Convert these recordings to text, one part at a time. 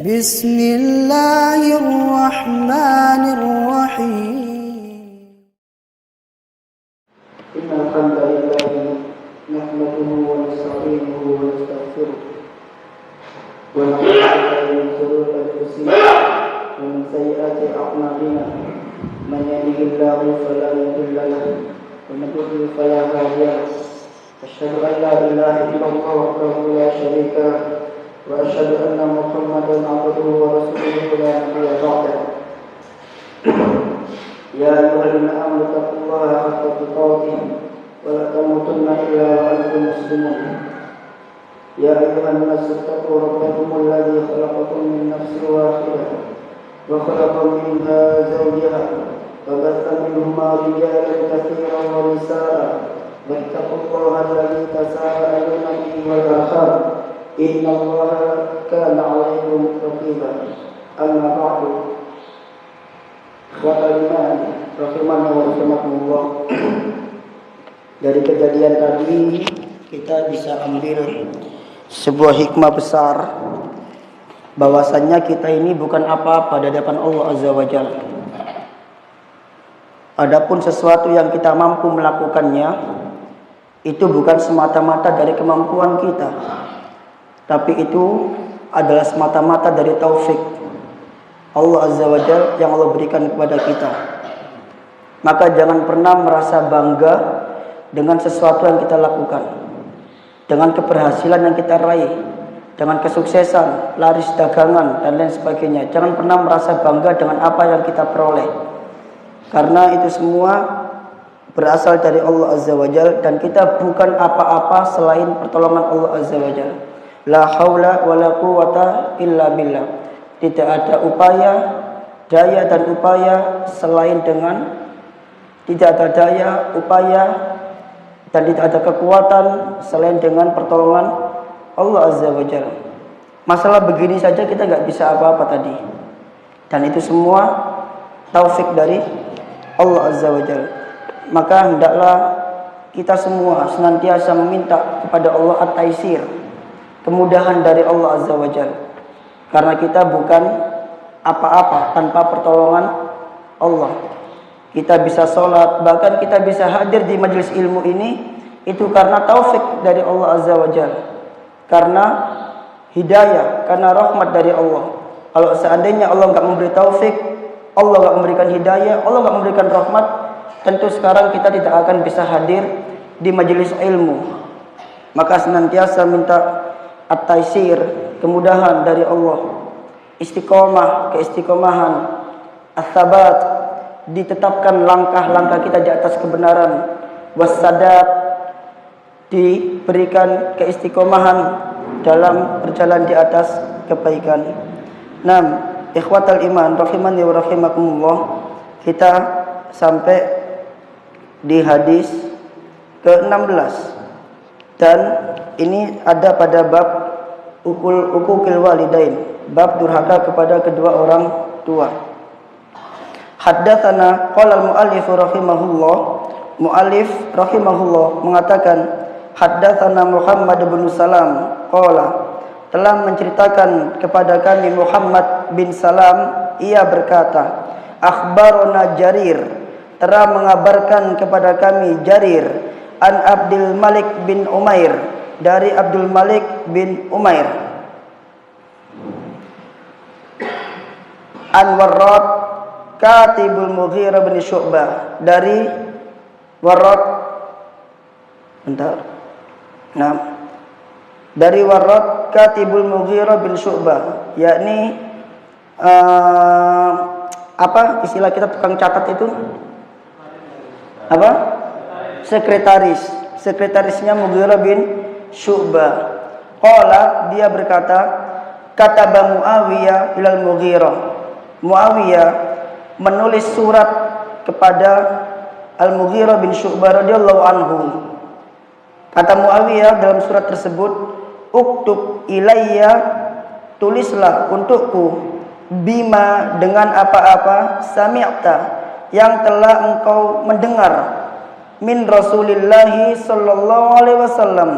بسم الله الرحمن الرحيم إن الحمد لله نحمده ونستعينه ونستغفره ونعوذ بالله من شرور أنفسنا ومن سيئات أعمالنا من يهده الله فلا مضل له ومن يضلل فلا هادي له أشهد أن لا إله إلا الله وحده لا شريك له وأشهد أن محمدا عبده ورسوله لا نبي بعده يا أيها الذين آمنوا اتقوا الله حق تقاته ولا تموتن إلا وأنتم مسلمون يا أيها الناس اتقوا ربكم الذي خلقكم من نفس واحدة وخلق منها زوجها وبث منهما رجالا كثيرا ونساء واتقوا الله الذي تساءلون به والأرحام إن الله كان عليكم رقيبا أما بعد iman rahimani wa rahimakumullah. Dari kejadian tadi kita bisa ambil sebuah hikmah besar, bahwasannya kita ini bukan apa-apa di hadapan Allah Azza wa Jalla. Adapun sesuatu yang kita mampu melakukannya itu bukan semata-mata dari kemampuan kita, tapi itu adalah semata-mata dari taufik Allah Azza wa Jalla yang Allah berikan kepada kita. Maka jangan pernah merasa bangga dengan sesuatu yang kita lakukan, dengan keberhasilan yang kita raih, dengan kesuksesan, laris dagangan dan lain sebagainya. Jangan pernah merasa bangga dengan apa yang kita peroleh, karena itu semua berasal dari Allah Azza wa Jalla, dan kita bukan apa-apa selain pertolongan Allah Azza wa Jalla. La haula wa la quwata illa billah. Tidak ada upaya, daya dan upaya selain dengan, tidak ada daya, upaya dan tidak ada kekuatan selain dengan pertolongan Allah Azza wa Jalla. Masalah begini saja kita nggak bisa apa-apa tadi, dan itu semua taufik dari Allah Azza wa Jalla. Maka hendaklah kita semua senantiasa meminta kepada Allah at-taisir, kemudahan dari Allah Azza wa Jalla. Karena kita bukan apa-apa tanpa pertolongan Allah. Kita bisa sholat, bahkan kita bisa hadir di majelis ilmu ini, itu karena taufik dari Allah Azza wa Jalla, karena hidayah, karena rahmat dari Allah. Kalau seandainya Allah nggak memberi taufik, Allah nggak memberikan hidayah, Allah nggak memberikan rahmat, tentu sekarang kita tidak akan bisa hadir di majelis ilmu. Maka senantiasa minta at-taisir, kemudahan dari Allah, istiqomah, keistiqomahan, as-sabat, ditetapkan langkah-langkah kita di atas kebenaran, wassadat, diberikan keistiqomahan dalam berjalan di atas kebaikan. Ikhwatal iman rahimani wa rahimakumullah, kita sampai di hadis ke-16, dan ini ada pada bab uquqil walidain, bab durhaka kepada kedua orang tua. Haddatsana qala al-muallif rahimahullah, muallif rahimahullah mengatakan haddatsana Muhammad bin Salam qala, telah menceritakan kepada kami Muhammad bin Salam, ia berkata, akhbarona Jarir, telah mengabarkan kepada kami Jarir, an Abdul Malik bin Umair, dari Abdul Malik bin Umair, an Warrad katibul Mughirah bin Syu'bah, dari Warrad, dari Warrad katibul Mughirah bin Syu'bah, yakni apa istilah kita tukang catat itu? Apa? Sekretarisnya Mughirah bin Syu'bah. Qala, dia berkata, kataba Muawiyah ilal Mughirah. Muawiyah menulis surat kepada Al-Mughirah bin Syu'bah radhiyallahu anhu. Kata Muawiyah dalam surat tersebut, uktub ilayya, tulislah untukku, bima, dengan apa-apa, sami'ta, yang telah engkau mendengar, min Rasulillahi sallallahu alaihi wasallam,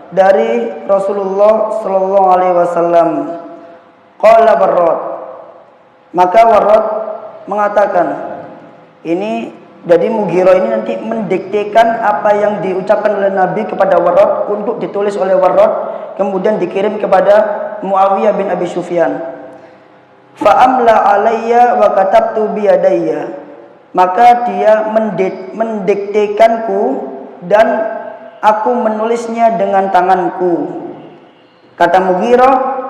dari Rasulullah sallallahu alaihi wasallam. Qala Warrad, maka Warrad mengatakan, ini jadi Mughirah ini nanti mendiktekan apa yang diucapkan oleh Nabi kepada Warrad untuk ditulis oleh Warrad, kemudian dikirim kepada Muawiyah bin Abi Sufyan. Fa amla alayya wa katabtu bi yadayya, maka dia mendiktekanku dan aku menulisnya dengan tanganku. Kata Mughirah,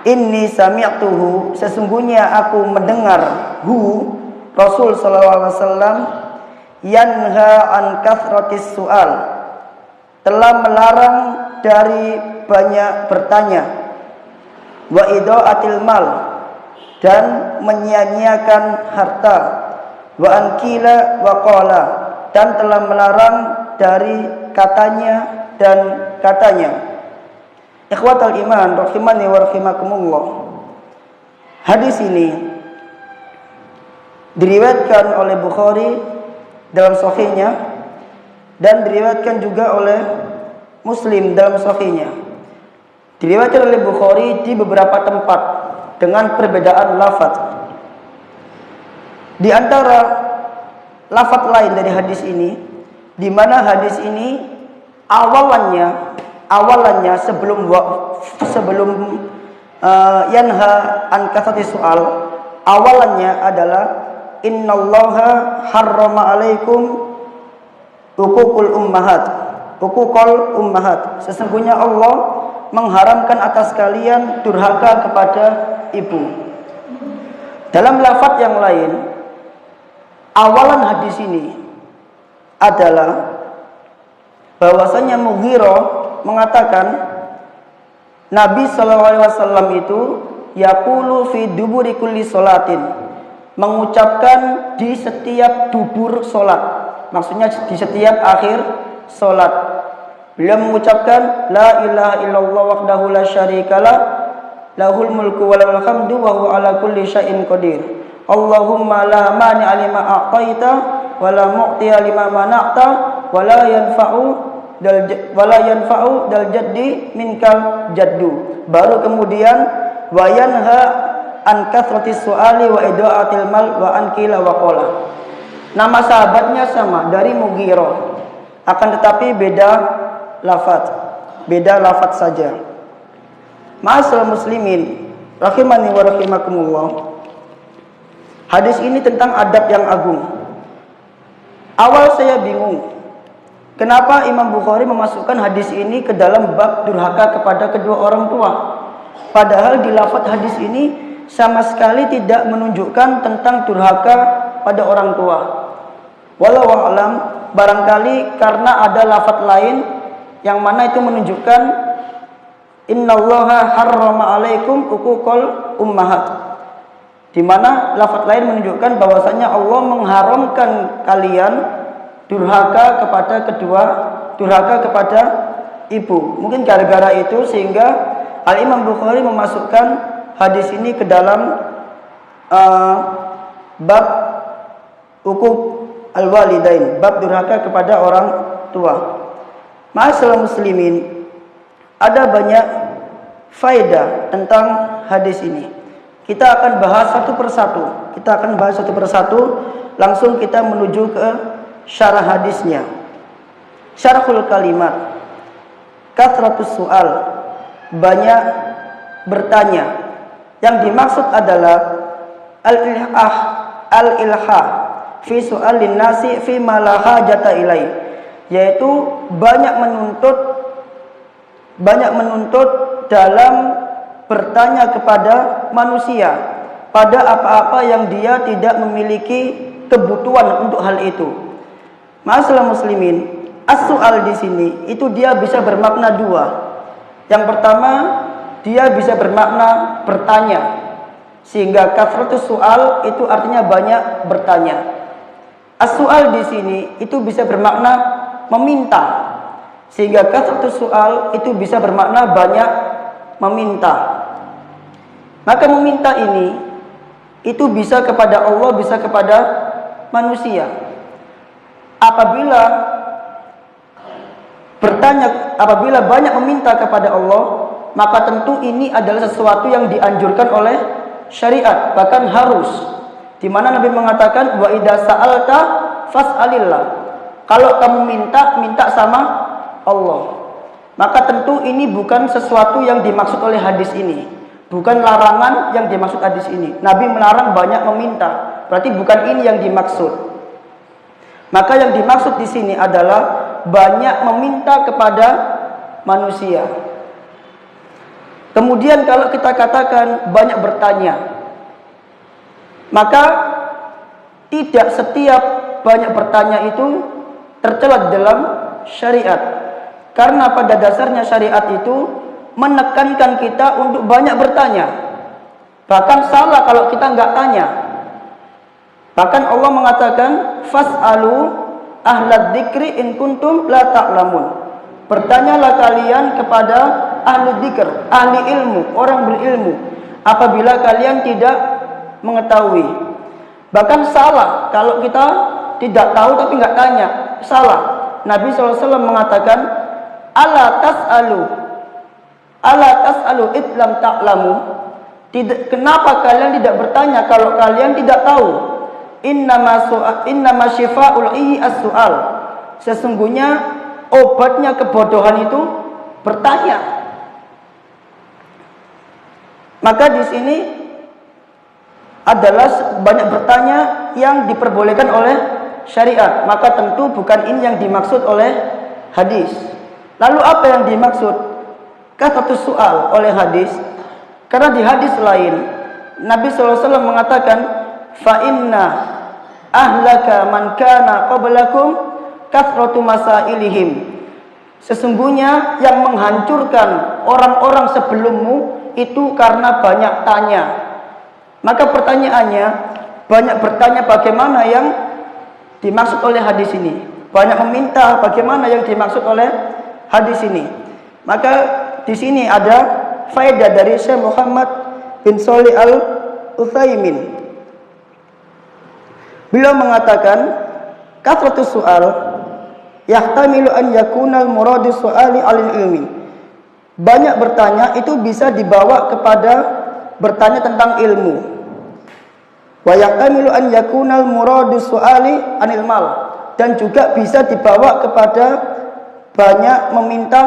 inni sami'tuhu, sesungguhnya aku mendengar Rasul sallallahu alaihi wasallam yanha an kathratis su'al, telah melarang dari banyak bertanya, wa idaatil mal, dan menyia-nyiakan harta, wa ankila wa qala, dan telah melarang dari katanya dan katanya. Ikhwatal iman rahimani wa rahimakumullah. Hadis ini diriwayatkan oleh Bukhari dalam sahihnya dan diriwayatkan juga oleh Muslim dalam sahihnya. Diriwayatkan oleh Bukhari di beberapa tempat dengan perbedaan lafaz. Di antara lafaz lain dari hadis ini, di mana hadis ini awalannya sebelum yanha an kathati su'al, awalannya adalah innallaha harrama alaikum uququl ummahat, sesungguhnya Allah mengharamkan atas kalian durhaka kepada ibu. Dalam lafaz yang lain, awalan hadis ini adalah bahwasanya Mughirah mengatakan Nabi sallallahu alaihi wasallam itu yaqulu fi duburi kulli salatin, mengucapkan di setiap dubur salat, maksudnya di setiap akhir salat. Beliau mengucapkan la ilaha illallah wahdahu la syarikalah lahul mulku wa lahul hamdu wa huwa ala kulli syai'in qadir. Allahumma la mani'a lima a'taita wa la mu'tiya lima mana'ta wa la yanfa'u dal jaddi minkal jaddu. Baru kemudian wa yanha an kathratis su'ali wa idaatil mal wa an qila wa qala. Nama sahabatnya sama, dari Mughirah, akan tetapi beda lafaz saja. Ma'asyiral muslimin rahimani wa rahimakumullah. Hadis ini tentang adab yang agung. Awal saya bingung, kenapa Imam Bukhari memasukkan hadis ini ke dalam bab durhaka kepada kedua orang tua, padahal di lafaz hadis ini sama sekali tidak menunjukkan tentang durhaka pada orang tua. Wallahu a'lam, barangkali karena ada lafaz lain yang mana itu menunjukkan innallaha harrama alaikum uququl ummahat, di mana lafaz lain menunjukkan bahwasanya Allah mengharamkan kalian durhaka kepada ibu. Mungkin gara-gara itu sehingga Al-Imam Bukhari memasukkan hadis ini ke dalam bab uquq al-walidain, bab durhaka kepada orang tua. Ma'asyiral muslimin, ada banyak faedah tentang hadis ini. Kita akan bahas satu persatu. Langsung kita menuju ke syarah hadisnya. Syarhul kalimat. Kathratus su'al, banyak bertanya. Yang dimaksud adalah al-ilha fi su'alin nasi fi ma la hajata ilai, yaitu banyak menuntut dalam bertanya kepada manusia pada apa-apa yang dia tidak memiliki kebutuhan untuk hal itu. Ma'asyiral muslimin, as-su'al di sini itu dia bisa bermakna dua. Yang pertama, dia bisa bermakna bertanya, sehingga kathratus su'al itu artinya banyak bertanya. As-su'al di sini itu bisa bermakna meminta, sehingga kathratus su'al itu bisa bermakna banyak meminta. Maka meminta ini itu bisa kepada Allah, bisa kepada manusia. apabila banyak meminta kepada Allah, maka tentu ini adalah sesuatu yang dianjurkan oleh syariat, bahkan harus. Di mana Nabi mengatakan, wa idza sa'alta fas'alillah. Kalau kamu minta sama Allah. Maka tentu ini bukan sesuatu yang dimaksud oleh hadis ini. Bukan larangan yang dimaksud hadis ini. Nabi melarang banyak meminta. Berarti bukan ini yang dimaksud. Maka yang dimaksud di sini adalah banyak meminta kepada manusia. Kemudian kalau kita katakan banyak bertanya, maka tidak setiap banyak bertanya itu tercela dalam syariat. Karena pada dasarnya syariat itu menekankan kita untuk banyak bertanya. Bahkan salah kalau kita nggak tanya. Bahkan Allah mengatakan, fas'alu ahlad dzikri in kuntum la ta'lamun. Bertanyalah kalian kepada ahli dzikr, ahli ilmu, orang berilmu, apabila kalian tidak mengetahui. Bahkan salah kalau kita tidak tahu tapi nggak tanya, salah. Nabi SAW mengatakan, ala tas'alu idlam ta'lamu. Kenapa kalian tidak bertanya kalau kalian tidak tahu? Innama syifa'ul iyyi as-su'al. Sesungguhnya obatnya kebodohan itu bertanya. Maka di sini adalah banyak bertanya yang diperbolehkan oleh syariat. Maka tentu bukan ini yang dimaksud oleh hadis. Lalu apa yang dimaksud kasratus su'al oleh hadis? Karena di hadis lain Nabi SAW mengatakan, fa inna ahlaka man kana qablakum kasratu masailihim. Sesungguhnya yang menghancurkan orang-orang sebelummu itu karena banyak tanya. Maka pertanyaannya, banyak bertanya bagaimana yang dimaksud oleh hadis ini? Banyak meminta bagaimana yang dimaksud oleh hadis ini? Maka di sini ada faedah dari Syekh Muhammad bin Shalih Al-Utsaimin. Beliau mengatakan, kasratus su'al yahtamilu an yakuna al-muradu su'ali alil ilmi. Banyak bertanya itu bisa dibawa kepada bertanya tentang ilmu. Wa yahtamilu an yakuna al-muradu su'ali anil mal. Dan juga bisa dibawa kepada banyak meminta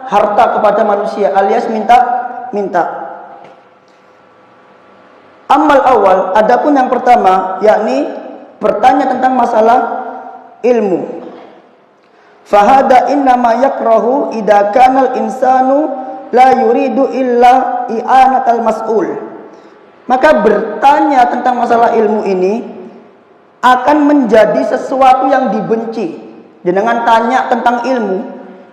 harta kepada manusia, alias minta. Amal awal, adapun yang pertama, yakni bertanya tentang masalah ilmu. Fahada innama yakrahu idza kana al-insanu la yuridu illa i'anatal mas'ul. Maka bertanya tentang masalah ilmu ini akan menjadi sesuatu yang dibenci. Dengan tanya tentang ilmu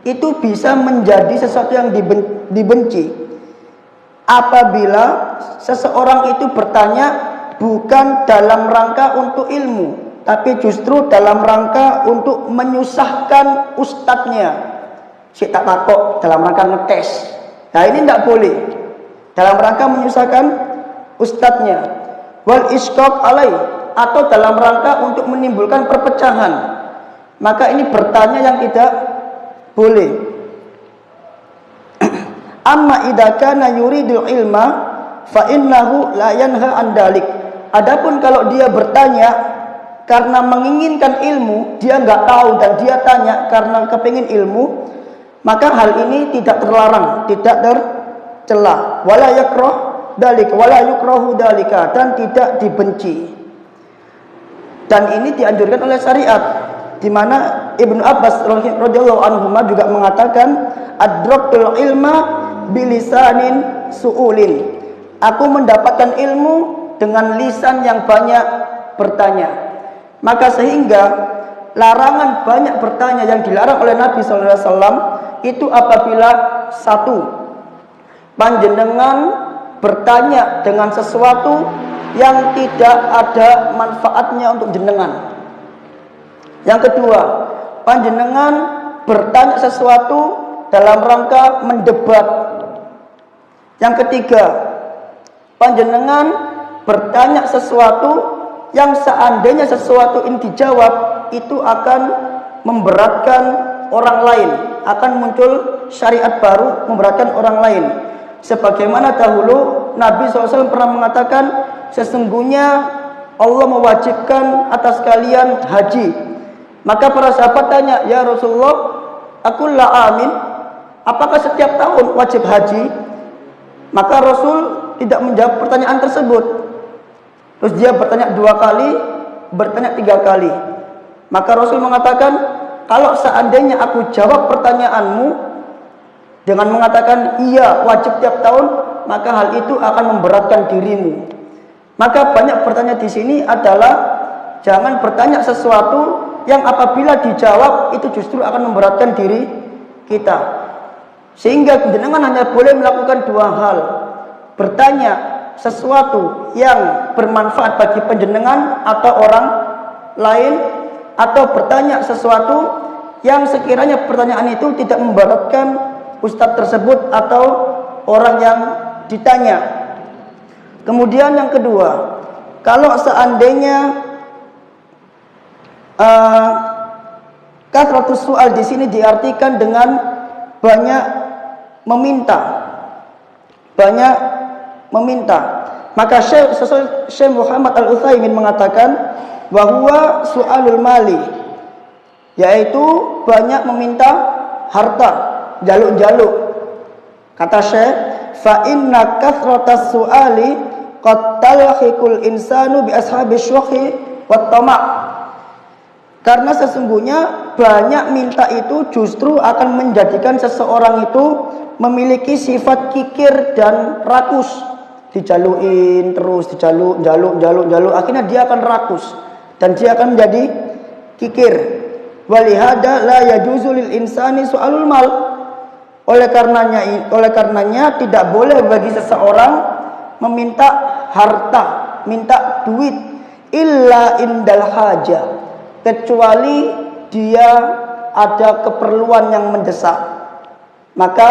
itu bisa menjadi sesuatu yang dibenci apabila seseorang itu bertanya bukan dalam rangka untuk ilmu, tapi justru dalam rangka untuk menyusahkan ustadznya. Si tak takut dalam rangka ngetes. Nah ini tidak boleh. Dalam rangka menyusahkan ustadznya. Wal isqaq alai, atau dalam rangka untuk menimbulkan perpecahan. Maka ini bertanya yang tidak boleh. Amma idza kana yuridul ilma fa innahu la yanha an dalik. Adapun kalau dia bertanya karena menginginkan ilmu, dia enggak tahu dan dia tanya karena kepingin ilmu, maka hal ini tidak terlarang, tidak tercela. Wala yakrah dalik, wala yukrahu dalika, dan tidak dibenci. Dan ini dianjurkan oleh syariat, di mana Ibnu Abbas radhiyallahu anhu juga mengatakan, adraktul ilma bilisanin su'ulin. Aku mendapatkan ilmu dengan lisan yang banyak bertanya. Maka sehingga larangan banyak bertanya yang dilarang oleh Nabi SAW itu apabila satu, panjenengan bertanya dengan sesuatu yang tidak ada manfaatnya untuk jenengan. Yang kedua, panjenengan bertanya sesuatu dalam rangka mendebat. Yang ketiga, panjenengan bertanya sesuatu yang seandainya sesuatu ini dijawab itu akan memberatkan orang lain, akan muncul syariat baru memberatkan orang lain. Sebagaimana dahulu Nabi SAW pernah mengatakan, sesungguhnya Allah mewajibkan atas kalian haji. Maka para sahabat tanya, ya Rasulullah, aqul la amin, apakah setiap tahun wajib haji? Maka Rasul tidak menjawab pertanyaan tersebut. Terus dia bertanya 2 kali, bertanya 3 kali. Maka Rasul mengatakan, kalau seandainya aku jawab pertanyaanmu dengan mengatakan iya wajib tiap tahun, maka hal itu akan memberatkan dirimu. Maka banyak bertanya di sini adalah jangan bertanya sesuatu yang apabila dijawab itu justru akan memberatkan diri kita. Sehingga jenengan hanya boleh melakukan 2 hal. Bertanya sesuatu yang bermanfaat bagi penjenengan atau orang lain, atau bertanya sesuatu yang sekiranya pertanyaan itu tidak memberatkan ustadz tersebut atau orang yang ditanya. Kemudian yang kedua, kalau seandainya kasratus soal di sini diartikan dengan banyak meminta, maka Syekh Muhammad Al-Utsaimin mengatakan bahwa su'alul mali, yaitu banyak meminta harta, jaluk-jaluk. Kata Syekh, fa inna kathratas su'ali qad talhiqul insanu bi ashabi syuhi wat tama'. Karena sesungguhnya banyak minta itu justru akan menjadikan seseorang itu memiliki sifat kikir dan rakus. Dijaluin terus, jaluk, akhirnya dia akan rakus dan dia akan menjadi kikir. Walihada la yajuzu lil insani su'alul mal. Oleh karenanya tidak boleh bagi seseorang meminta harta, minta duit illa indal haja, kecuali dia ada keperluan yang mendesak. Maka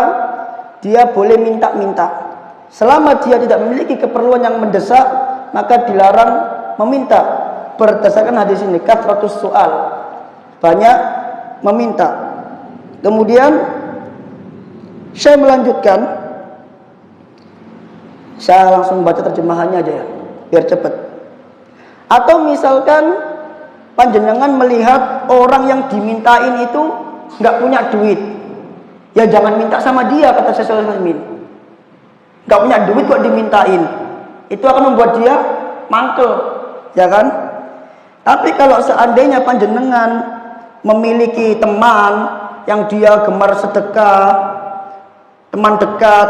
dia boleh minta-minta. Selama dia tidak memiliki keperluan yang mendesak, maka dilarang meminta. Berdasarkan hadis ini, kathratus su'al, banyak meminta. Kemudian saya melanjutkan, saya langsung baca terjemahannya aja ya, biar cepat. Atau misalkan panjenengan melihat orang yang dimintain itu nggak punya duit, ya jangan minta sama dia, kata Syekh Al-Utsaimin. Nggak punya duit kok dimintain, itu akan membuat dia mangkel, ya kan? Tapi kalau seandainya panjenengan memiliki teman yang dia gemar sedekah, teman dekat,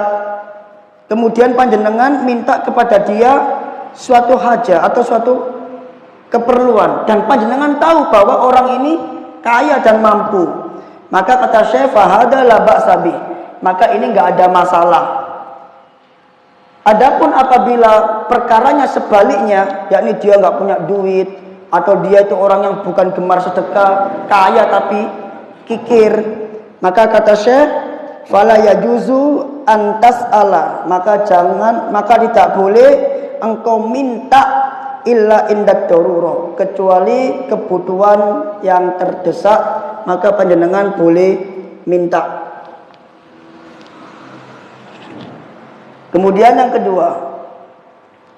kemudian panjenengan minta kepada dia suatu hajat atau suatu keperluan, dan panjenengan tahu bahwa orang ini kaya dan mampu, maka kata Syekh fahada la ba'sa bih, maka ini nggak ada masalah. Adapun apabila perkaranya sebaliknya, yakni dia nggak punya duit, atau dia itu orang yang bukan gemar sedekah, kaya tapi kikir, maka kata Syekh fala yajuzu antas ala, maka tidak boleh engkau minta illa indat darurah, kecuali kebutuhan yang terdesak, maka panjenengan boleh minta. Kemudian yang kedua,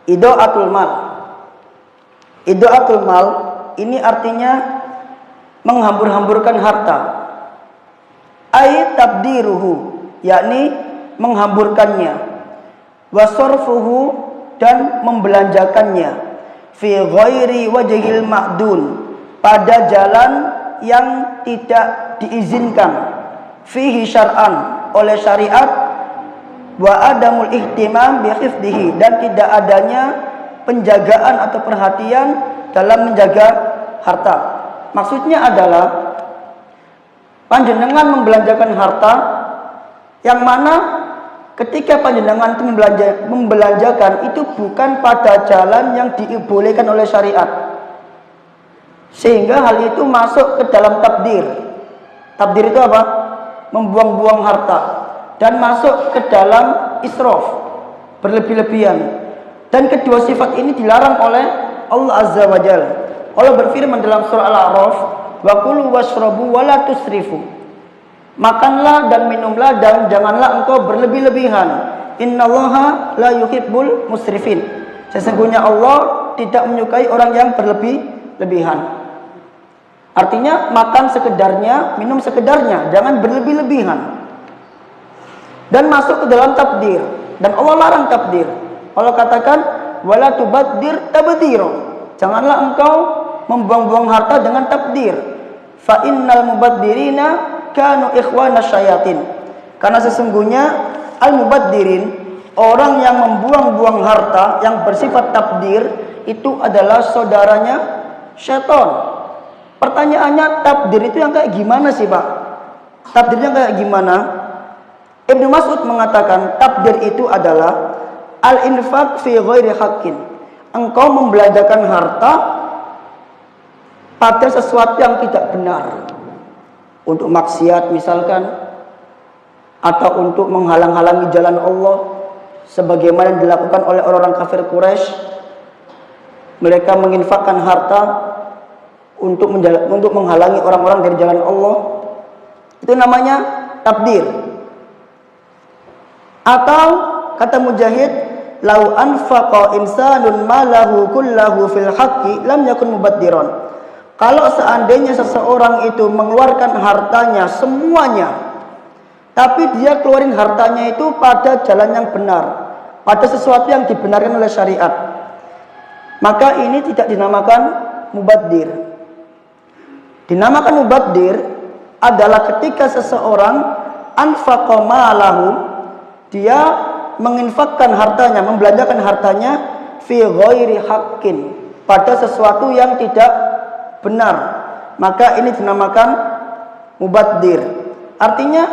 idaatul mal. Idaatul mal ini artinya menghambur-hamburkan harta. Ay tabdiruhu, yakni menghamburkannya. Wasarfuhu, dan membelanjakannya. Fi ghairi wajhil ma'dun, pada jalan yang tidak diizinkan. Fihi syar'an, oleh syariat. Wa adamul ihtimam bi hifdhihi, dan tidak adanya penjagaan atau perhatian dalam menjaga harta. Maksudnya adalah panjenengan membelanjakan harta yang mana ketika panjenengan itu membelanjakan itu bukan pada jalan yang dibolehkan oleh syariat, sehingga hal itu masuk ke dalam tabdir. Tabdir itu apa? Membuang-buang harta, dan masuk ke dalam israf, berlebih-lebihan. Dan kedua sifat ini dilarang oleh Allah Azza wa Jalla. Allah berfirman dalam surah Al-A'raf, wa kulu washrabu wa la tusrifu. Makanlah dan minumlah dan janganlah engkau berlebih-lebihan. Innallaha la yuhibbul musrifin. Sesungguhnya Allah tidak menyukai orang yang berlebih-lebihan. Artinya makan sekedarnya, minum sekedarnya, jangan berlebih-lebihan. Dan masuk ke dalam takdir. Dan Allah larang takdir. Allah katakan, wala tubaddir tabdira. Janganlah engkau membuang-buang harta dengan takdir. Fa innal mubaddirina kanu ikhwana syayatin. Karena sesungguhnya al-mubaddirin, orang yang membuang-buang harta yang bersifat takdir, itu adalah saudaranya syaitan. Pertanyaannya, takdir itu yang kayak gimana sih Pak? Takdirnya kayak gimana? Ibnu Mas'ud mengatakan takdir itu adalah al-infaq fi ghairi haqqin. Engkau membelanjakan harta pada sesuatu yang tidak benar. Untuk maksiat misalkan, atau untuk menghalang-halangi jalan Allah, sebagaimana yang dilakukan oleh orang-orang kafir Quraisy. Mereka menginfakkan harta untuk menghalangi orang-orang dari jalan Allah. Itu namanya takdir. Atau kata Mujahid, lau anfaqa insanun malahu kullahu fil haqqi lam yakun mubaddiran. Kalau seandainya seseorang itu mengeluarkan hartanya semuanya, tapi dia keluarin hartanya itu pada jalan yang benar, pada sesuatu yang dibenarkan oleh syariat, maka ini tidak dinamakan mubaddir. Dinamakan mubaddir adalah ketika seseorang anfaqa malahu, dia menginfakkan hartanya, membelanjakan hartanya fi ghairi haqqin, pada sesuatu yang tidak benar, maka ini dinamakan mubaddir. Artinya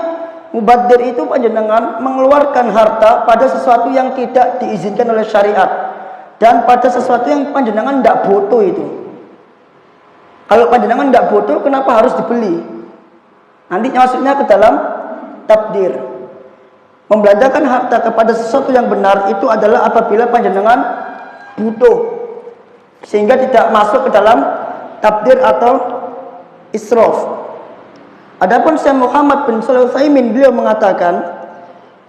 mubaddir itu panjenengan mengeluarkan harta pada sesuatu yang tidak diizinkan oleh syariat dan pada sesuatu yang panjenengan tidak butuh itu. Kalau panjenengan tidak butuh, kenapa harus dibeli? Nanti maksudnya ke dalam takdir. Membelanjakan harta kepada sesuatu yang benar itu adalah apabila panjenengan butuh, sehingga tidak masuk ke dalam takdir atau israf. Adapun Syekh Muhammad bin Shalih Al-Utsaimin, beliau mengatakan,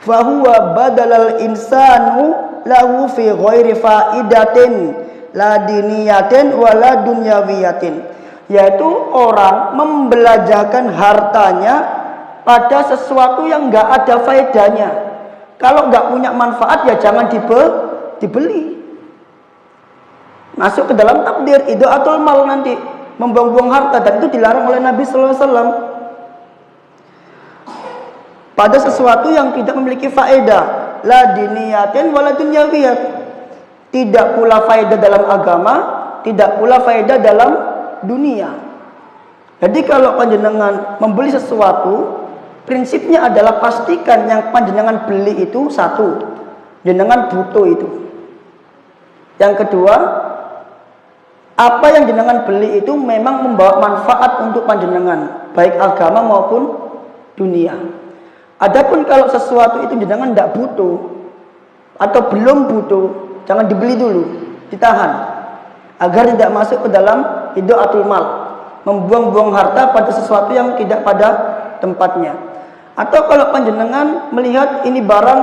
fa huwa badalal insanu lahu fi ghairi faidatin la diniyatin wala dunyawiyatin. Yaitu orang membelanjakan hartanya pada sesuatu yang enggak ada faedahnya. Kalau enggak punya manfaat ya jangan dibeli. Masuk ke dalam takdir idaatul mal, nanti membuang-buang harta, dan itu dilarang oleh Nabi sallallahu alaihi wasallam. Pada sesuatu yang tidak memiliki faedah, la diniyatin wala dunyawiyat. Tidak pula faedah dalam agama, tidak pula faedah dalam dunia. Jadi kalau panjenengan membeli sesuatu, prinsipnya adalah pastikan yang panjenengan beli itu satu, jenengan butuh itu. Yang kedua, apa yang jenengan beli itu memang membawa manfaat untuk panjenengan, baik agama maupun dunia. Adapun kalau sesuatu itu jenengan tidak butuh atau belum butuh, jangan dibeli dulu, ditahan agar tidak masuk ke dalam idaatul mal, membuang-buang harta pada sesuatu yang tidak pada tempatnya. Atau kalau panjenengan melihat ini barang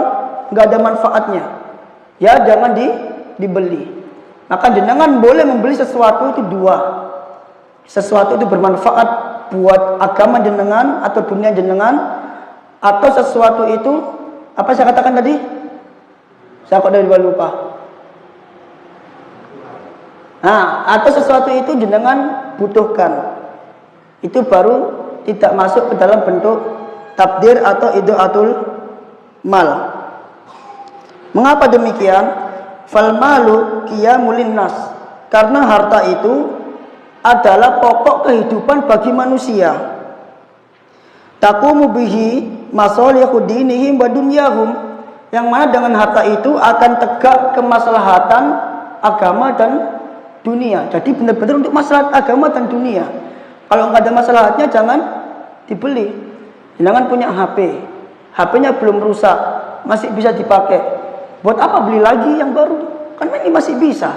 nggak ada manfaatnya, ya jangan dibeli. Maka jenengan boleh membeli sesuatu itu dua, sesuatu itu bermanfaat buat agama jenengan atau dunia jenengan, atau sesuatu itu apa saya katakan tadi? Saya kok dari lupa. Atau sesuatu itu jenengan butuhkan, itu baru tidak masuk ke dalam bentuk takdir atau idaatul mal. Mengapa demikian? Fal malu qiyamul linnas, karena harta itu adalah pokok kehidupan bagi manusia. Taqumu bihi masalihu dinihim wa dunyahum, yang mana dengan harta itu akan tegak kemaslahatan agama dan dunia. Jadi benar-benar untuk maslahat agama dan dunia. Kalau nggak ada maslahatnya jangan dibeli. Jangan punya HP, HP-nya belum rusak, masih bisa dipakai. Buat apa beli lagi yang baru? Kan ini masih bisa.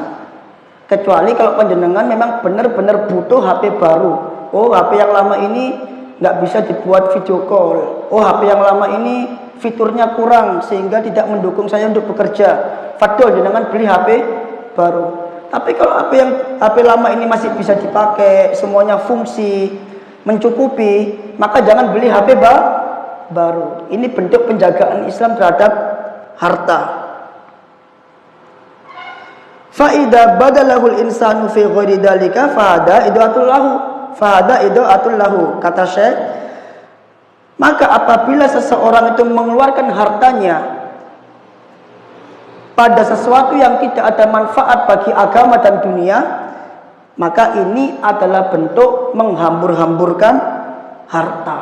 Kecuali kalau panjenengan memang benar-benar butuh HP baru, Oh, HP yang lama ini nggak bisa dibuat video call. Oh, HP yang lama ini fiturnya kurang sehingga tidak mendukung saya untuk bekerja. Fadol jenengan beli HP baru. Tapi kalau HP lama ini masih bisa dipakai, semuanya fungsi, mencukupi, maka jangan beli HP baru. Ini bentuk penjagaan Islam terhadap harta. Fa idza badalahul insanu fi ghairi dzalika fahada idatul lahu. Kata Syekh, maka apabila seseorang itu mengeluarkan hartanya pada sesuatu yang tidak ada manfaat bagi agama dan dunia, maka ini adalah bentuk menghambur-hamburkan harta.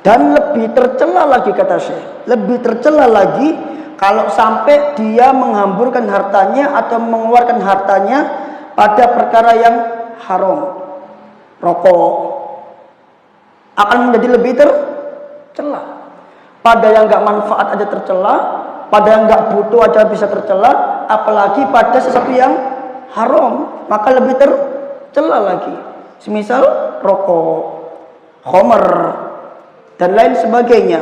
Dan lebih tercela lagi, kata Syekh, lebih tercela lagi kalau sampai dia menghamburkan hartanya atau mengeluarkan hartanya pada perkara yang haram. Rokok akan menjadi lebih tercela. Pada yang gak manfaat aja tercela, pada yang gak butuh aja bisa tercela, apalagi pada sesuatu yang haram, maka lebih tercela lagi. Semisal rokok, khamr, dan lain sebagainya.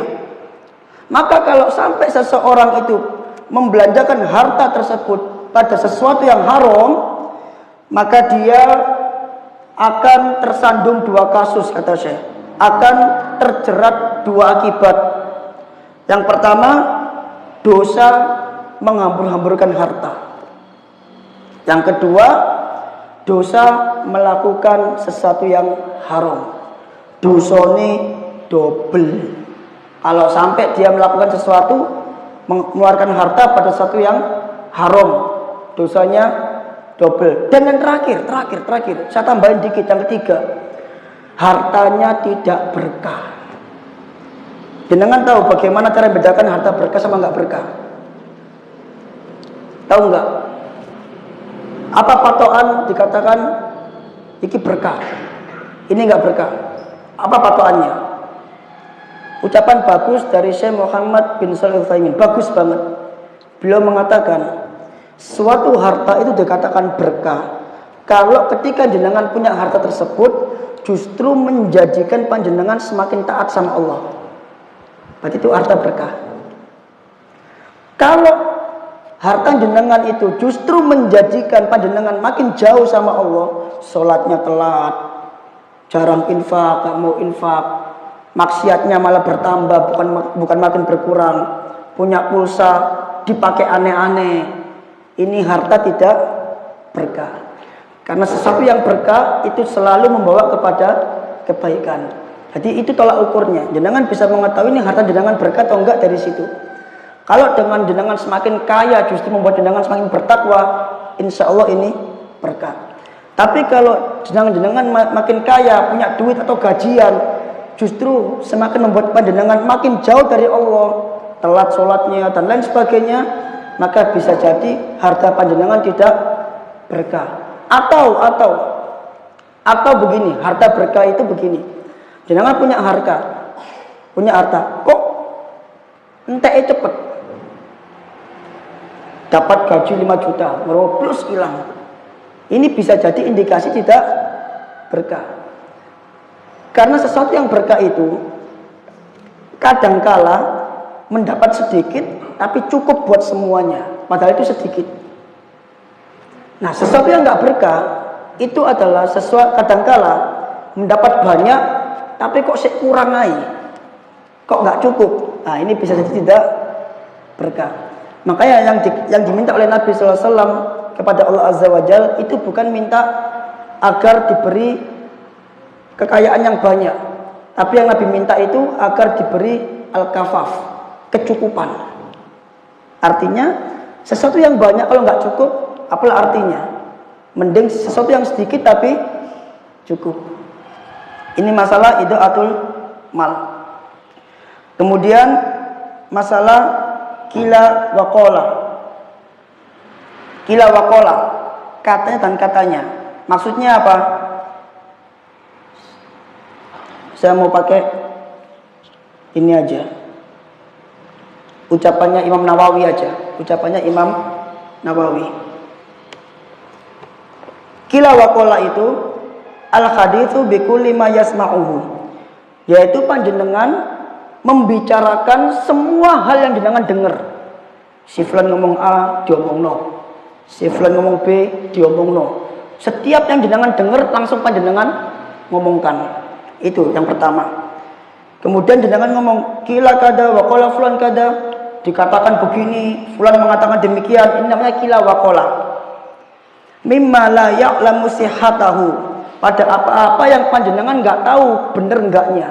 Maka kalau sampai seseorang itu membelanjakan harta tersebut pada sesuatu yang haram, maka dia akan tersandung dua kasus, kata Syekh. Akan terjerat dua akibat. Yang pertama, dosa menghambur-hamburkan harta. Yang kedua, dosa melakukan sesuatu yang haram. Dosane double. Kalau sampai dia melakukan sesuatu, mengeluarkan harta pada sesuatu yang haram, dosanya double. Dan yang terakhir, saya tambahin dikit, yang ketiga, hartanya tidak berkah. Jenengan tahu bagaimana cara membedakan harta berkah sama nggak berkah? Tahu nggak? Apa patokan dikatakan ini berkah, ini nggak berkah? Apa patokannya? Ucapan bagus dari Syekh Muhammad bin Shalih Al-Utsaimin, bagus banget. Beliau mengatakan, suatu harta itu dikatakan berkah kalau ketika jenengan punya harta tersebut justru menjadikan panjenengan semakin taat sama Allah. Berarti itu harta berkah. Kalau harta jenengan itu justru menjadikan panjenengan makin jauh sama Allah, sholatnya telat, jarang infak, gak mau infak, maksiatnya malah bertambah, bukan makin berkurang, punya pulsa dipakai aneh-aneh, ini harta tidak berkah. Karena sesuatu yang berkah itu selalu membawa kepada kebaikan. Jadi itu tolak ukurnya. Jenengan bisa mengetahui ini harta jenengan berkah atau enggak dari situ. Kalau dengan jenengan semakin kaya justru membuat jenengan semakin bertakwa, insya Allah ini berkah. Tapi kalau jenengan makin kaya, punya duit atau gajian, justru semakin membuat panjenengan makin jauh dari Allah, telat sholatnya dan lain sebagainya, maka bisa jadi harta panjenengan tidak berkah. Atau begini, harta berkah itu begini. Jenengan punya harta, kok entek cepet, dapat gaji 5 juta, meroblos hilang. Ini bisa jadi indikasi tidak berkah. Karena sesuatu yang berkah itu kadangkala mendapat sedikit tapi cukup buat semuanya, padahal itu sedikit. Nah, sesuatu yang nggak berkah itu adalah sesuatu kadangkala mendapat banyak tapi kok kurang aja, kok nggak cukup. Nah, ini bisa jadi tidak berkah. Makanya yang diminta oleh Nabi SAW kepada Allah Azza wa Jalla itu bukan minta agar diberi kekayaan yang banyak, tapi yang Nabi minta itu agar diberi al-kafaf, kecukupan. Artinya sesuatu yang banyak kalau nggak cukup, apalah artinya? Mending sesuatu yang sedikit tapi cukup. Ini masalah idaatul mal. Kemudian masalah kila waqala. Kila waqala, katanya dan katanya. Maksudnya apa? Saya mau pakai ini aja. Ucapannya Imam Nawawi aja. Ucapannya Imam Nawawi. Kila waqala itu al-haditsu bikulli ma yasma'uhu, yaitu panjenengan membicarakan semua hal yang jenengan dengar. Si fulan ngomong A, diomongno. Si fulan ngomong B, diomongno. Setiap yang jenengan dengar langsung panjenengan ngomongkan. Itu yang pertama. Kemudian jenengan ngomong kila kada wa qala fulan kada, dikatakan begini, fulan mengatakan demikian, ini namanya kila wa qala. Mimma la ya'lamu sihhatahu, pada apa-apa yang panjenengan enggak tahu bener enggaknya.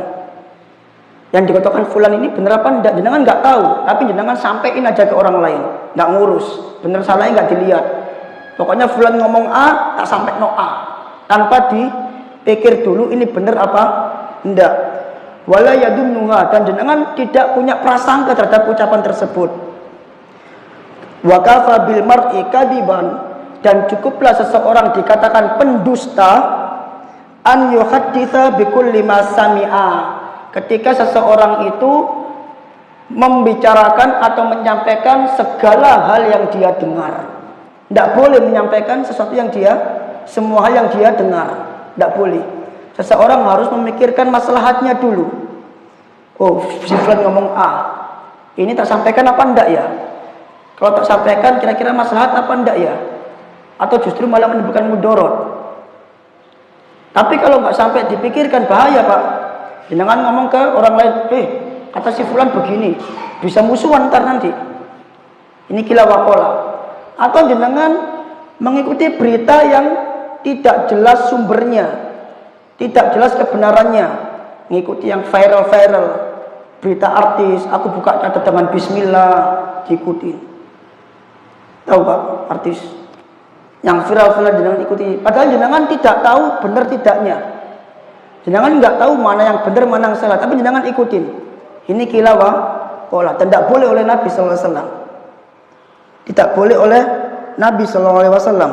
Yang dikatakan fulan ini bener apa enggak, jenengan enggak tahu, tapi jenengan sampein aja ke orang lain, enggak ngurus, bener salahnya enggak dilihat. Pokoknya fulan ngomong A, tak sampai no A, tanpa dipikir dulu ini bener apa enggak. Wala yadunnuha, dan jenengan tidak punya prasangka terhadap ucapan tersebut. Wa kafa bil mar'i kadiban, dan cukuplah seseorang dikatakan pendusta an yuhadditsa bikulli ma sami'a, ketika seseorang itu membicarakan atau menyampaikan segala hal yang dia dengar. Tidak boleh menyampaikan sesuatu yang semua hal yang dia dengar, tidak boleh. Seseorang harus memikirkan maslahatnya dulu. Oh, si fulan ngomong A, ini tak sampaikan apa enggak ya? Kalau tak sampaikan kira-kira maslahat apa enggak ya? Atau justru malah menimbulkan mudarat. Tapi kalau nggak sampai dipikirkan bahaya Pak. Jangan ngomong ke orang lain, kata si fulan begini, bisa musuhan ntar nanti. Ini kila wakola. Atau jenengan mengikuti berita yang tidak jelas sumbernya, tidak jelas kebenarannya, mengikuti yang viral-viral, berita artis, aku buka catat dengan bismillah, diikuti. Tahu Pak, artis yang viral-viral jenengan ikuti, padahal jenengan tidak tahu benar tidaknya. Jenengan nggak tahu mana yang benar, mana yang salah, tapi jenengan ikutin. Ini kila wakola, tidak boleh oleh Nabi sallallahu alaihi wasallam. Tidak boleh oleh Nabi sallallahu alaihi wasallam.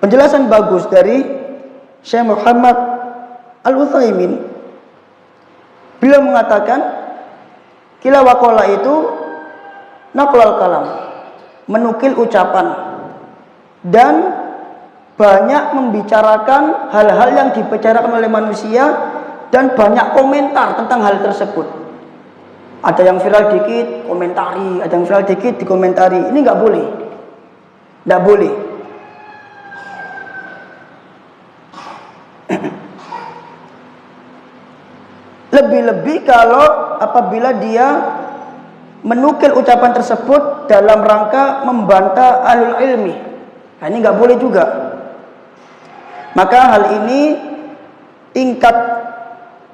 Penjelasan bagus dari Syekh Muhammad Al-Utsaimin, beliau mengatakan kila wakola itu naqlal kalam, menukil ucapan, dan banyak membicarakan hal-hal yang dibicarakan oleh manusia, dan banyak komentar tentang hal tersebut. Ada yang viral dikit, komentari. Ada yang viral dikit, dikomentari. Ini nggak boleh. Nggak boleh. Lebih-lebih kalau apabila dia menukil ucapan tersebut dalam rangka membantah ahlul ilmi. Nah, ini nggak boleh juga. Maka hal ini tingkat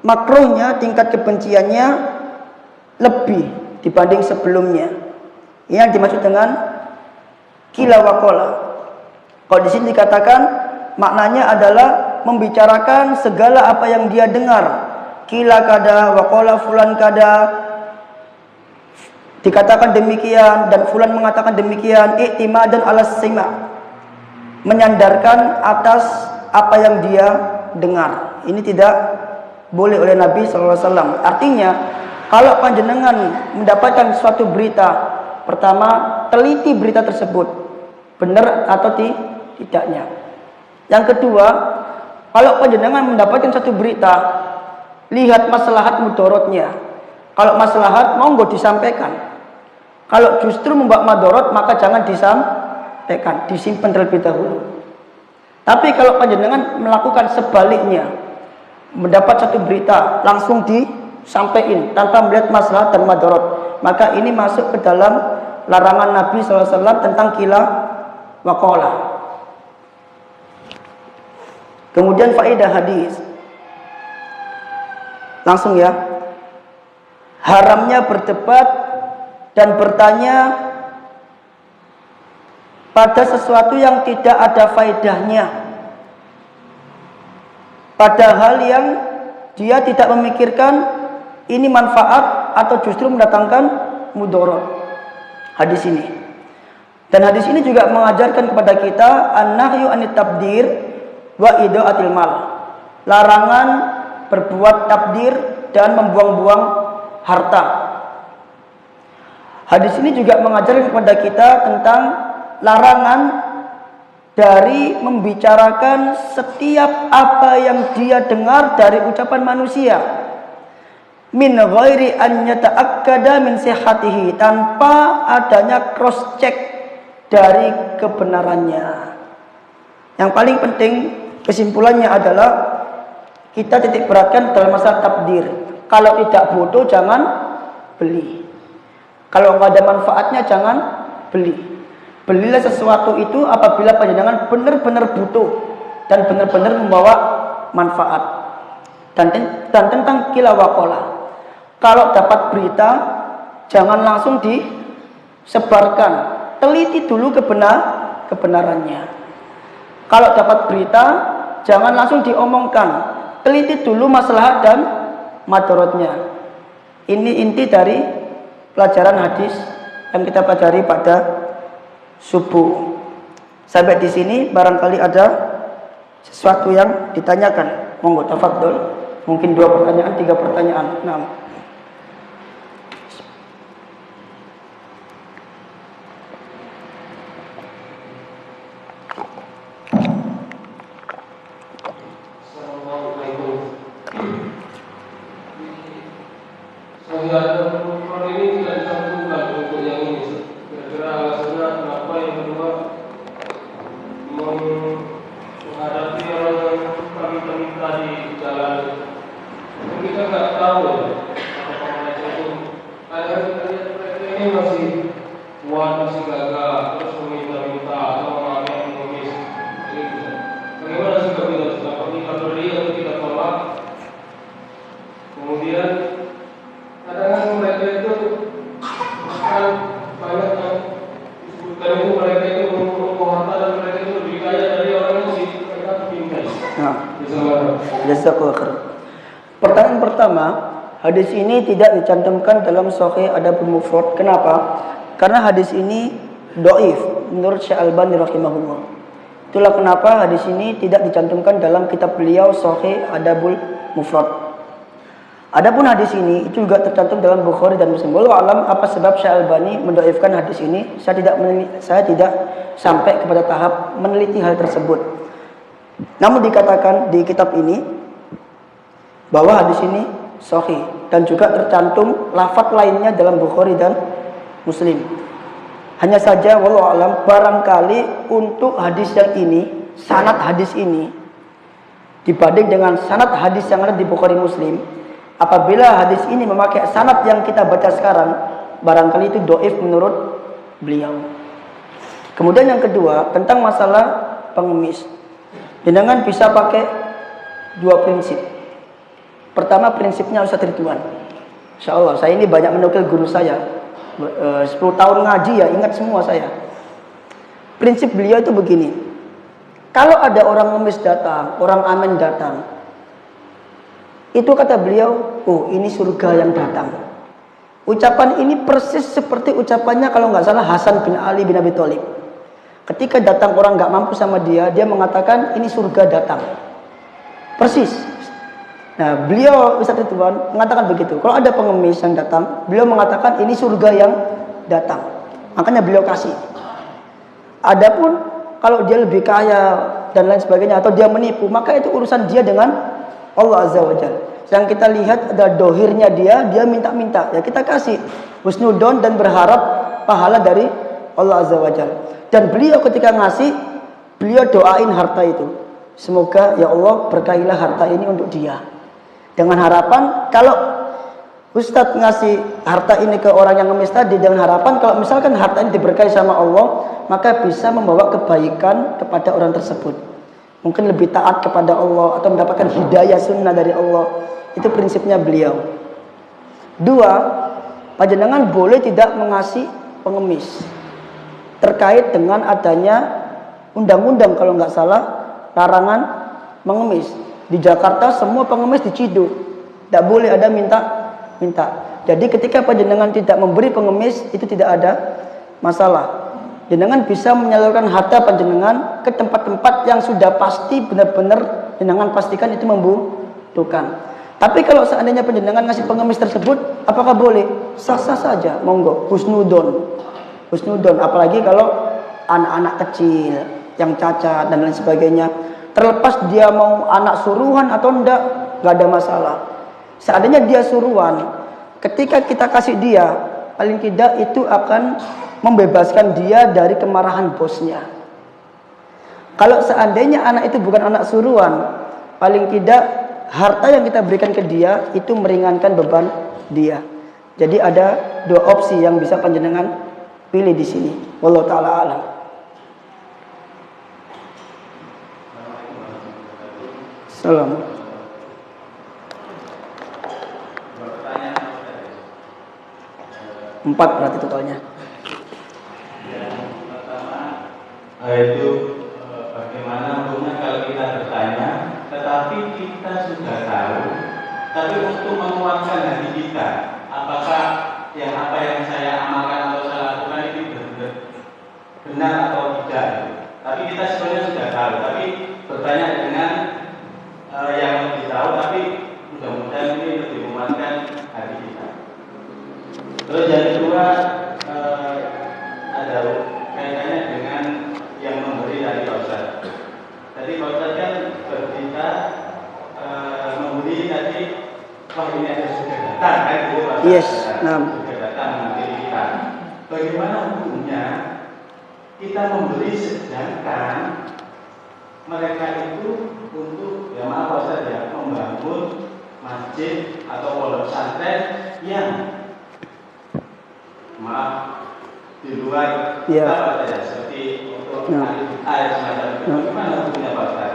makruhnya, tingkat kebenciannya lebih dibanding sebelumnya. Ini yang dimaksud dengan kila wakola. Kalau di sini dikatakan maknanya adalah membicarakan segala apa yang dia dengar. Kila kada, wakola fulan kada, dikatakan demikian dan fulan mengatakan demikian, i'timadan alas sima, menyandarkan atas apa yang dia dengar. Ini tidak boleh oleh Nabi SAW. Artinya, kalau panjenengan mendapatkan suatu berita, pertama, teliti berita tersebut, benar atau tidaknya. Yang kedua, kalau panjenengan mendapatkan suatu berita, lihat maslahat mudaratnya. Kalau maslahat, monggo disampaikan. Kalau justru membawa mudarat, maka jangan disampaikan, disimpan terlebih dahulu. Tapi kalau panjenengan melakukan sebaliknya, mendapat satu berita langsung disampaikan tanpa melihat maslahat dan mudarat, maka ini masuk ke dalam larangan Nabi SAW tentang kila wakola. Kemudian faedah hadis, langsung ya, haramnya berdebat dan bertanya pada sesuatu yang tidak ada faedahnya, pada hal yang dia tidak memikirkan ini manfaat atau justru mendatangkan mudarat. Hadis ini, dan hadis ini juga mengajarkan kepada kita an-nahyu anit tabdir wa idaatil mal, larangan berbuat tabdir dan membuang-buang harta. Hadis ini juga mengajarkan kepada kita tentang larangan dari membicarakan setiap apa yang dia dengar dari ucapan manusia, min ghairi an yata'akkada min sihhatihi, tanpa adanya cross check dari kebenarannya. Yang paling penting kesimpulannya adalah kita titik beratkan dalam masalah takdir. Kalau tidak butuh jangan beli. Kalau nggak ada manfaatnya jangan beli. Belilah sesuatu itu apabila panjenengan benar-benar butuh dan benar-benar membawa manfaat. Dan tentang kila waqala, kalau dapat berita jangan langsung disebarkan, teliti dulu kebenarannya. Kalau dapat berita jangan langsung diomongkan, teliti dulu maslahat dan madaratnya. Ini inti dari pelajaran hadis yang kita pelajari pada subuh. Sampai di sini barangkali ada sesuatu yang ditanyakan. Monggo tafadhol. Mungkin 2 pertanyaan, 3 pertanyaan. Nah. Menghadapi orang yang kami minta di jalan, kita nggak tahu ya apakah mereka itu, kadang kita lihat mereka ini masih kuat, masih gagah, terus meminta-minta atau mengemis. Bagaimana sikap kita? Apakah kita beri atau kita tolak? Kemudian kadang-kadang mereka itu akan banyak yang disebutkan itu, mereka itu mengumpulkan harta dan mereka itu lebih kaya dari orang yang mereka pintar. Nah, jazakallahu khair. Pertanyaan pertama, hadis ini tidak dicantumkan dalam Sahih Adabul Mufrad. Kenapa? Karena hadis ini dhaif menurut Syekh Albani rahimahullah. Itulah kenapa hadis ini tidak dicantumkan dalam kitab beliau Sahih Adabul Mufrad. Adapun hadis ini itu juga tercantum dalam Bukhari dan Muslim. Wallahu alam apa sebab Syekh Albani mendhaifkan hadis ini? Saya tidak sampai kepada tahap meneliti hal tersebut. Namun dikatakan di kitab ini bahwa hadis ini sahih dan juga tercantum lafaz lainnya dalam Bukhari dan Muslim. Hanya saja wallahu alam barangkali untuk hadis yang ini, sanad hadis ini dibanding dengan sanad hadis yang ada di Bukhari Muslim, apabila hadis ini memakai sanad yang kita baca sekarang, barangkali itu dhaif menurut beliau. Kemudian yang kedua, tentang masalah pengemis. Jenengan bisa pakai 2 prinsip. Pertama, prinsipnya Ustaz Ridwan. Insyaallah, saya ini banyak menukil guru saya. 10 tahun ngaji ya, ingat semua saya. Prinsip beliau itu begini. Kalau ada orang ngemis datang, orang amin datang, itu kata beliau, oh ini surga yang datang. Ucapan ini persis seperti ucapannya kalau nggak salah Hasan bin Ali bin Abi Thalib. Ketika datang orang nggak mampu sama dia mengatakan ini surga datang. Persis. Nah, beliau Ustaz Ridwan mengatakan begitu. Kalau ada pengemis yang datang, beliau mengatakan ini surga yang datang. Makanya beliau kasih. Adapun kalau dia lebih kaya dan lain sebagainya atau dia menipu, maka itu urusan dia dengan Allah Azza wa Jalla. Yang kita lihat adalah dohirnya dia minta-minta. Ya kita kasih husnudon dan berharap pahala dari Allah Azza wa Jalla. Dan beliau ketika ngasih, beliau doain harta itu. Semoga ya Allah berkahilah harta ini untuk dia. Dengan harapan kalau Ustadz ngasih harta ini ke orang yang ngemis tadi, dengan harapan kalau misalkan harta ini diberkahi sama Allah, maka bisa membawa kebaikan kepada orang tersebut. Mungkin lebih taat kepada Allah atau mendapatkan hidayah sunnah dari Allah. Itu prinsipnya beliau. 2, panjenengan boleh tidak mengasih pengemis. Terkait dengan adanya undang-undang kalau nggak salah larangan mengemis. Di Jakarta semua pengemis diciduk. Tidak boleh ada minta. Jadi ketika panjenengan tidak memberi pengemis itu tidak ada masalah. Jenengan bisa menyalurkan harta panjenengan ke tempat-tempat yang sudah pasti benar-benar jenengan pastikan itu membutuhkan. Tapi kalau seandainya panjenengan ngasih pengemis tersebut, apakah boleh? Sah-sah saja, monggo. Husnudon, apalagi kalau anak-anak kecil yang cacat dan lain sebagainya. Terlepas dia mau anak suruhan atau enggak, nggak ada masalah. Seandainya dia suruhan, ketika kita kasih dia, paling tidak itu akan membebaskan dia dari kemarahan bosnya. Kalau seandainya anak itu bukan anak suruhan, paling tidak harta yang kita berikan ke dia itu meringankan beban dia. Jadi ada dua opsi yang bisa panjenengan pilih di sini. Wallahu taala alam. Salam. Empat berarti totalnya. Yang pertama itu bagaimana hukumnya kalau kita bertanya, tetapi kita sudah tahu, tapi untuk menguatkan hati kita, apakah apa yang saya amalkan atau saya lakukan itu benar atau tidak? Tapi kita sebenarnya sudah tahu, tapi bertanya dengan yang lebih tahu, tapi mudah-mudahan ini lebih menguatkan hati kita. Terus yang kedua ada kaitannya dengan yang memberi dari Pak Ustaz. Tadi Pak Ustaz kan bercerita memberi tadi, wah ini ada sudah datang kan gitu Pak Ustaz. Yes, sudah datang menghampiri kita. Bagaimana hukumnya kita memberi sedangkan mereka itu untuk, ya maaf Pak Ustaz ya, membangun masjid atau pondok pesantren yang maaf di luar apa saja, seperti untuk air semacam itu. Bagaimana hukumnya Pak Ustaz?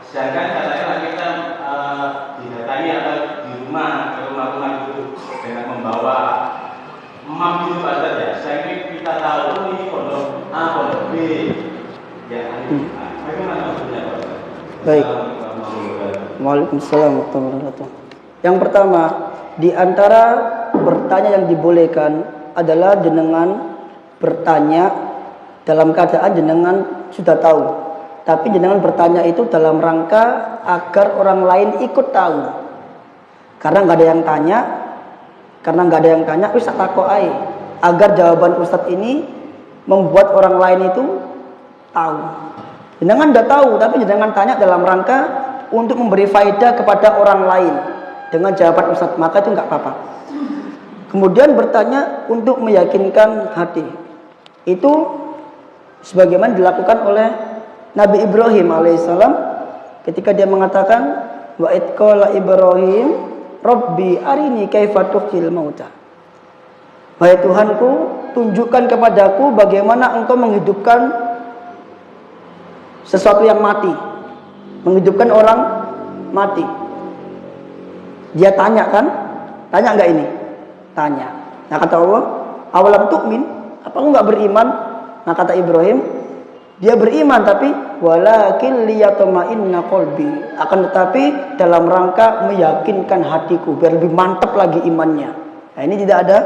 Sedangkan katakanlah kita didatangi atau di rumah, ke rumah-rumah itu dengan membawa map itu Pak Ustaz ya. Sehingga kita tahu ini pondok A, pondok B, ya. Bagaimana hukumnya Pak Ustaz? Baik. Waalaikumsalam warahmatullahi wabarakatuh. Yang pertama, di antara bertanya yang dibolehkan adalah jenengan bertanya dalam keadaan jenengan sudah tahu, tapi jenengan bertanya itu dalam rangka agar orang lain ikut tahu. Karena nggak ada yang tanya, Ustaz takok ae, agar jawaban Ustaz ini membuat orang lain itu tahu. Jenengan udah tahu, tapi jenengan tanya dalam rangka untuk memberi faedah kepada orang lain dengan jawaban Ustaz, maka itu nggak apa-apa. Kemudian bertanya untuk meyakinkan hati. Itu sebagaimana dilakukan oleh Nabi Ibrahim alaihissalam ketika dia mengatakan wa id qala Ibrahim Rabbi arini kaifa tuhyil mauta. Wahai Tuhanku, tunjukkan kepadaku bagaimana engkau menghidupkan sesuatu yang mati, menghidupkan orang mati. Dia tanya kan? Tanya enggak ini? Tanya. Nah kata Allah, awalam tu'min, apa aku enggak beriman? Nah kata Ibrahim, dia beriman tapi walakin liyatma'inna qalbi, akan tetapi dalam rangka meyakinkan hatiku biar lebih mantap lagi imannya. Nah ini tidak ada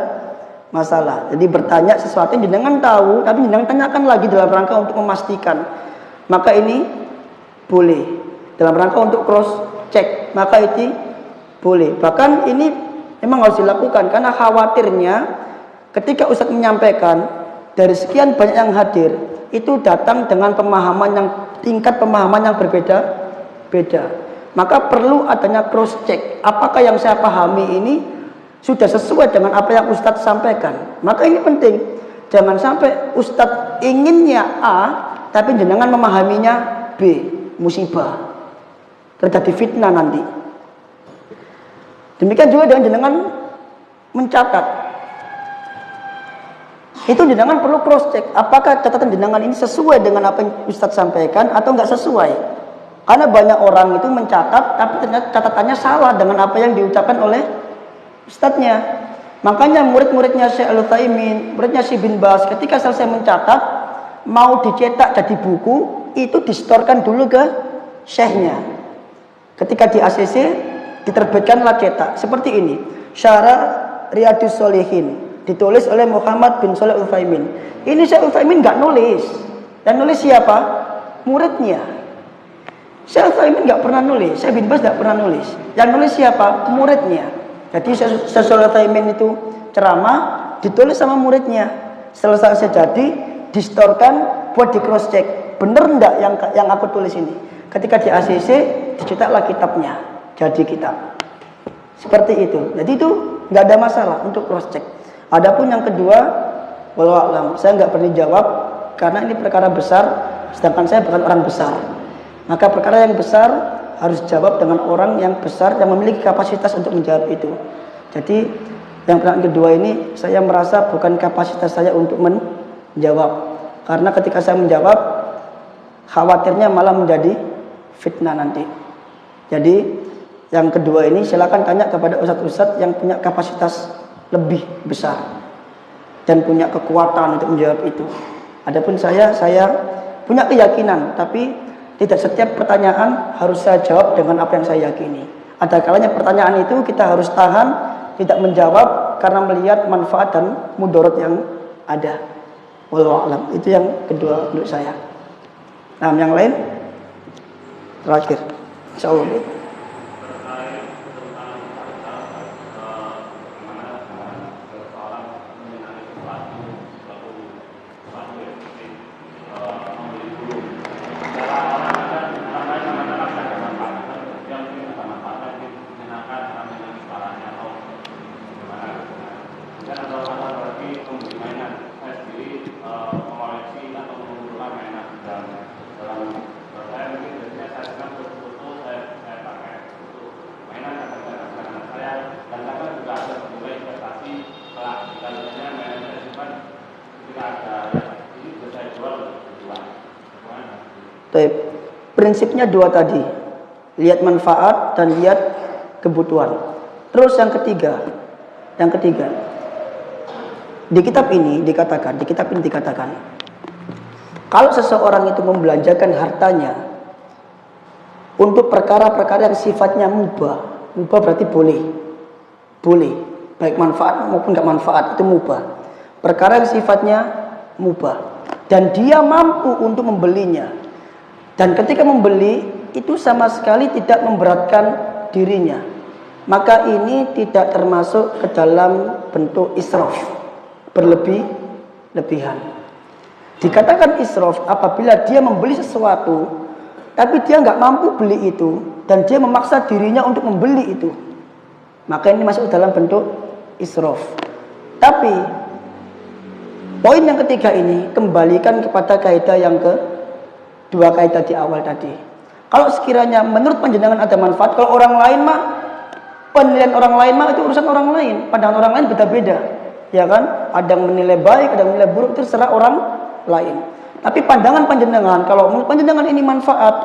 masalah. Jadi bertanya sesuatu yang jenengan tahu tapi jenengan tanyakan lagi dalam rangka untuk memastikan. Maka ini boleh. Dalam rangka untuk cross check, maka itu boleh. Bahkan ini memang harus dilakukan karena khawatirnya ketika Ustadz menyampaikan dari sekian banyak yang hadir itu datang dengan pemahaman yang tingkat pemahaman yang berbeda-beda. Maka perlu adanya cross check. Apakah yang saya pahami ini sudah sesuai dengan apa yang Ustadz sampaikan? Maka ini penting. Jangan sampai Ustadz inginnya A tapi jenengan memahaminya B, musibah. Terjadi fitnah nanti. Demikian juga dengan jenengan mencatat. Itu jenengan perlu cross check. Apakah catatan jenengan ini sesuai dengan apa yang Ustadz sampaikan atau enggak sesuai? Karena banyak orang itu mencatat tapi ternyata catatannya salah dengan apa yang diucapkan oleh Ustadznya. Makanya murid-muridnya Syekh Al-Utsaimin, muridnya Syekh bin Baz ketika selesai mencatat mau dicetak jadi buku itu distorkan dulu ke syekhnya. Ketika di ACC diterbitkanlah cetak seperti ini, Syarah Riyadhus Shalihin ditulis oleh Muhammad bin Shalih Al-Utsaimin. Ini Syekh Al-Utsaimin enggak nulis. Dan nulis siapa? Muridnya. Syekh Al-Utsaimin enggak pernah nulis, Syekh bin Baz enggak pernah nulis. Yang nulis siapa? Muridnya. Jadi Syekh Al-Utsaimin itu ceramah ditulis sama muridnya. Selesai jadi distorkan buat di cross check. bener enggak yang aku tulis ini? Ketika di ACC dicetaklah kitabnya, jadi kitab. Seperti itu. Jadi itu nggak ada masalah untuk cross check. Adapun yang kedua, wallahu a'lam, saya nggak berani jawab karena ini perkara besar, sedangkan saya bukan orang besar. Maka perkara yang besar harus jawab dengan orang yang besar yang memiliki kapasitas untuk menjawab itu. Jadi yang pertanyaan kedua ini saya merasa bukan kapasitas saya untuk menjawab, karena ketika saya menjawab khawatirnya malah menjadi fitnah nanti. Jadi yang kedua ini silakan tanya kepada ustadz-ustadz yang punya kapasitas lebih besar dan punya kekuatan untuk menjawab itu. Adapun saya punya keyakinan, tapi tidak setiap pertanyaan harus saya jawab dengan apa yang saya yakini. Ada kalanya pertanyaan itu kita harus tahan, tidak menjawab karena melihat manfaat dan mudarat yang ada. Wallahu a'lam. Itu yang kedua menurut saya. Nah, yang lain terakhir. Insyaallah. Prinsipnya dua tadi, lihat manfaat dan lihat kebutuhan. Terus yang ketiga, di kitab ini dikatakan, kalau seseorang itu membelanjakan hartanya untuk perkara-perkara yang sifatnya mubah berarti boleh, baik manfaat maupun nggak manfaat, itu mubah. Perkara yang sifatnya mubah dan dia mampu untuk membelinya. Dan ketika membeli itu sama sekali tidak memberatkan dirinya, maka ini tidak termasuk ke dalam bentuk israf, berlebihan. Dikatakan israf apabila dia membeli sesuatu tapi dia nggak mampu beli itu dan dia memaksa dirinya untuk membeli itu, maka ini masuk dalam bentuk israf. Tapi poin yang ketiga ini kembalikan kepada kaidah yang dua kaidah di awal tadi. Kalau sekiranya menurut panjenengan ada manfaat, kalau orang lain mah, penilaian orang lain mah itu urusan orang lain, pandangan orang lain beda-beda, ya kan? Ada yang menilai baik, ada yang menilai buruk, itu terserah orang lain. Tapi pandangan panjenengan, kalau menurut panjenengan ini manfaat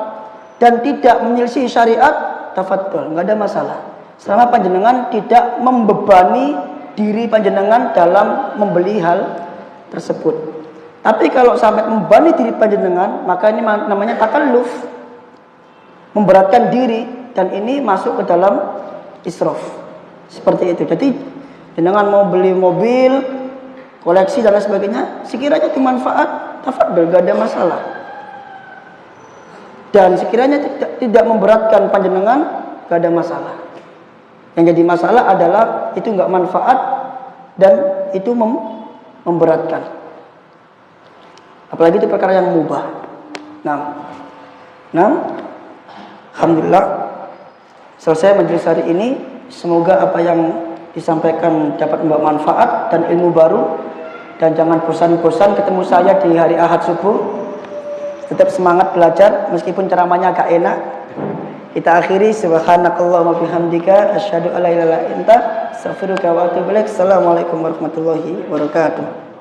dan tidak menyelisih syariat, tafadhol, nggak ada masalah. Selama panjenengan tidak membebani diri panjenengan dalam membeli hal tersebut. Tapi kalau sampai membebani diri panjenengan, maka ini namanya takalluf, memberatkan diri, dan ini masuk ke dalam israf. Seperti itu. Jadi jenengan mau beli mobil, koleksi dan lain sebagainya, sekiranya itu manfaat, tafadhol, gak ada masalah. Dan sekiranya tidak memberatkan panjenengan, gak ada masalah. Yang jadi masalah adalah itu gak manfaat dan itu memberatkan. Apalagi itu perkara yang mubah. Nah, alhamdulillah selesai majelis hari ini. Semoga apa yang disampaikan dapat membawa manfaat dan ilmu baru. Dan jangan bosan-bosan ketemu saya di hari Ahad subuh. Tetap semangat belajar meskipun ceramahnya agak enak. Kita akhiri, subhanakallahumma bihamdika asyhadu alla ilaha illa anta astaghfiruka wa atubu ilaik. Assalamualaikum warahmatullahi wabarakatuh.